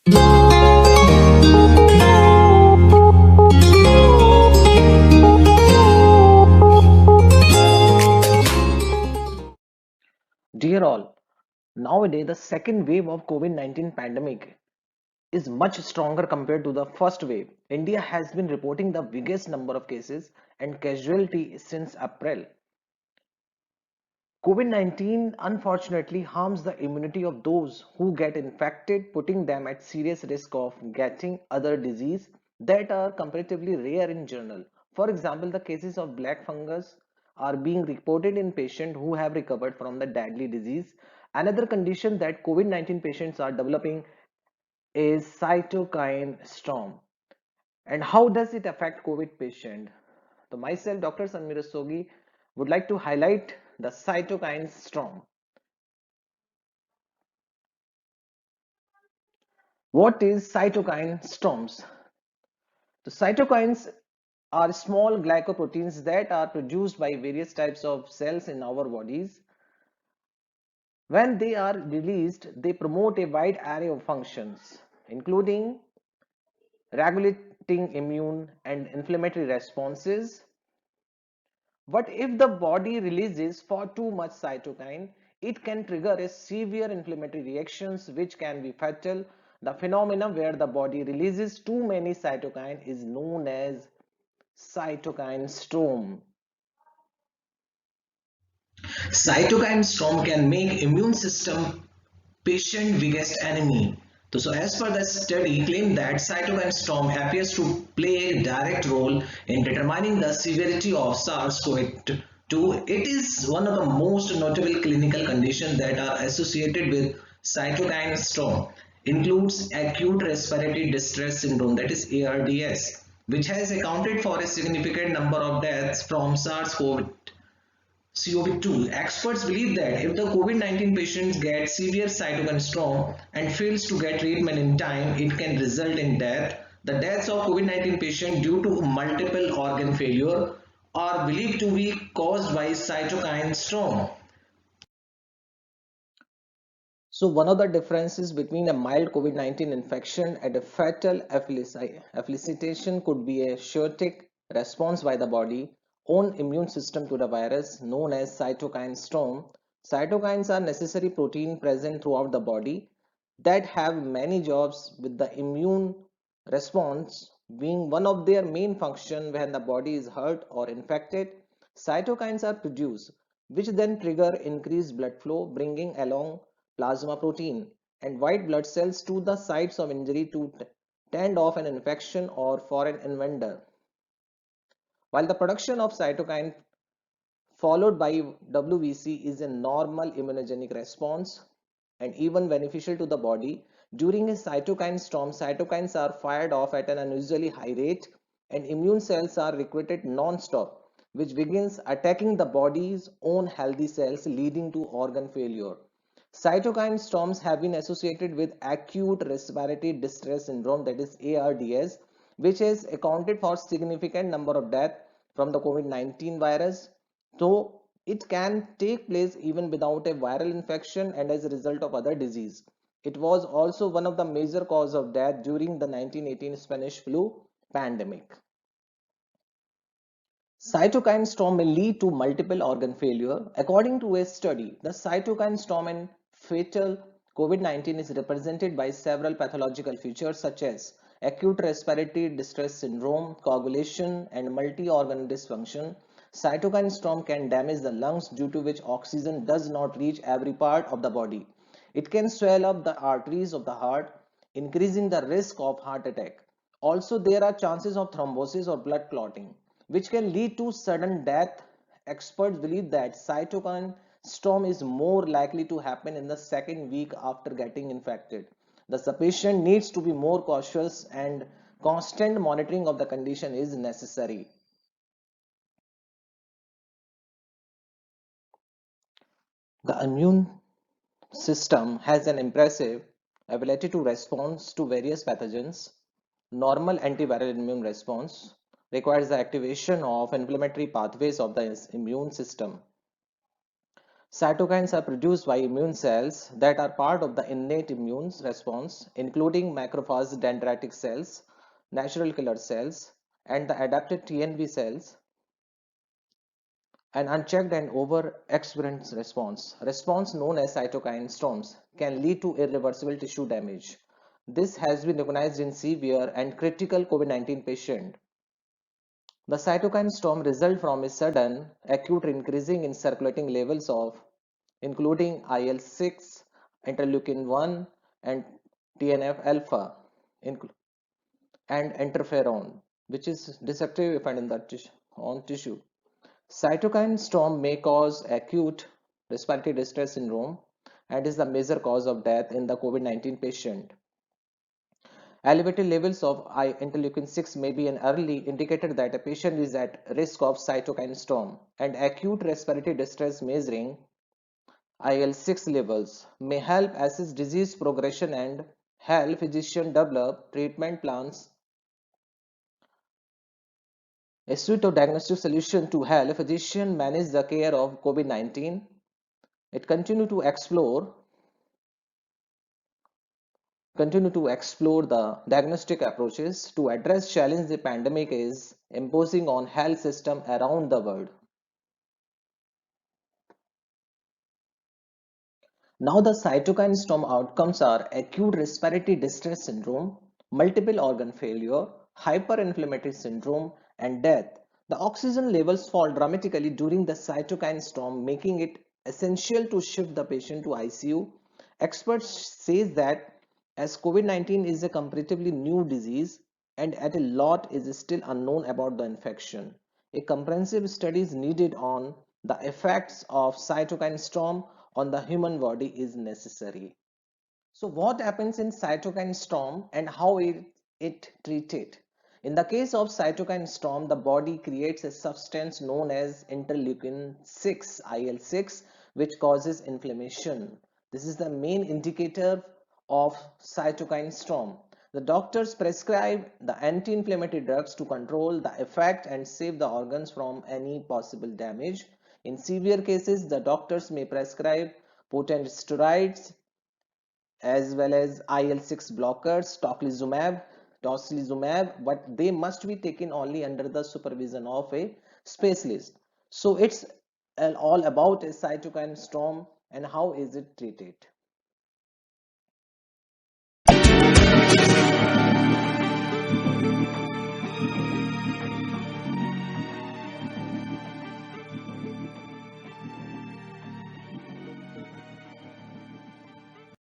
Dear all, nowadays the second wave of COVID-19 pandemic is much stronger compared to the first wave. India has been reporting the biggest number of cases and casualties since April. COVID-19 unfortunately harms the immunity of those who get infected, putting them at serious risk of getting other diseases that are comparatively rare in general. For example, the cases of black fungus are being reported in patients who have recovered from the deadly disease. Another condition that COVID-19 patients are developing is cytokine storm. And how does it affect COVID patient? So myself, Dr. Sanmir Sogi, would like to highlight the cytokine storm. What is cytokine storms? The cytokines are small glycoproteins that are produced by various types of cells in our bodies. When they are released, they promote a wide array of functions, including regulating immune and inflammatory responses. But if the body releases far too much cytokine, it can trigger a severe inflammatory reactions which can be fatal. The phenomena where the body releases too many cytokine is known as cytokine storm. Cytokine storm can make immune system patient biggest enemy. So as per the study claimed that cytokine storm appears to play a direct role in determining the severity of SARS-CoV-2. It is one of the most notable clinical conditions that are associated with cytokine storm. Includes acute respiratory distress syndrome, that is ARDS, which has accounted for a significant number of deaths from SARS-CoV-2. Experts believe that if the COVID-19 patient gets severe cytokine storm and fails to get treatment in time, it can result in death. The deaths of COVID-19 patients due to multiple organ failure are believed to be caused by cytokine storm. So one of the differences between a mild COVID-19 infection and a fatal afflictation could be a shortic response by the body own immune system to the virus known as cytokine storm. Cytokines are necessary protein present throughout the body that have many jobs with the immune response being one of their main function when the body is hurt or infected. Cytokines are produced which then trigger increased blood flow bringing along plasma protein and white blood cells to the sites of injury to tend off an infection or foreign invader. While the production of cytokine followed by WBC is a normal immunogenic response and even beneficial to the body, during a cytokine storm, cytokines are fired off at an unusually high rate and immune cells are recruited non-stop, which begins attacking the body's own healthy cells, leading to organ failure. Cytokine storms have been associated with acute respiratory distress syndrome, that is ARDS, which has accounted for significant number of deaths from the COVID-19 virus. So it can take place even without a viral infection and as a result of other disease. It was also one of the major cause of death during the 1918 Spanish flu pandemic. Cytokine storm may lead to multiple organ failure. According to a study, the cytokine storm in fatal COVID-19 is represented by several pathological features such as acute respiratory distress syndrome, coagulation, and multi-organ dysfunction. Cytokine storm can damage the lungs due to which oxygen does not reach every part of the body. It can swell up the arteries of the heart, increasing the risk of heart attack. Also, there are chances of thrombosis or blood clotting, which can lead to sudden death. Experts believe that cytokine storm is more likely to happen in the second week after getting infected. The patient needs to be more cautious and constant monitoring of the condition is necessary. The immune system has an impressive ability to respond to various pathogens. Normal antiviral immune response requires the activation of inflammatory pathways of the immune system. Cytokines are produced by immune cells that are part of the innate immune response, including macrophage dendritic cells, natural killer cells, and the adapted TNV cells. An unchecked and overexuberant response known as cytokine storms, can lead to irreversible tissue damage. This has been recognized in severe and critical COVID-19 patients. The cytokine storm results from a sudden, acute increasing in circulating levels of including IL-6, interleukin-1, and TNF-alpha, and interferon, which is destructive effect in the tissue. Cytokine storm may cause acute respiratory distress syndrome and is the major cause of death in the COVID-19 patient. Elevated levels of interleukin-6 may be an early indicator that a patient is at risk of cytokine storm, and acute respiratory distress measuring IL-6 levels may help assess disease progression and help physicians develop treatment plans. A suite of diagnostic solutions to help physicians manage the care of COVID-19. It continue to explore the diagnostic approaches to address challenge the pandemic is imposing on health system around the world. Now the cytokine storm outcomes are acute respiratory distress syndrome, multiple organ failure, hyperinflammatory syndrome, and death. The oxygen levels fall dramatically during the cytokine storm, making it essential to shift the patient to ICU. Experts say that as COVID-19 is a comparatively new disease and at a lot is still unknown about the infection, a comprehensive study is needed on the effects of cytokine storm on the human body is necessary. So what happens in cytokine storm and how it treated? In the case of cytokine storm, the body creates a substance known as interleukin 6, IL-6, which causes inflammation. This is the main indicator of cytokine storm. The doctors prescribe the anti-inflammatory drugs to control the effect and save the organs from any possible damage. In severe cases, the doctors may prescribe potent steroids as well as IL-6 blockers, tocilizumab, but they must be taken only under the supervision of a specialist. So it's all about a cytokine storm and how is it treated.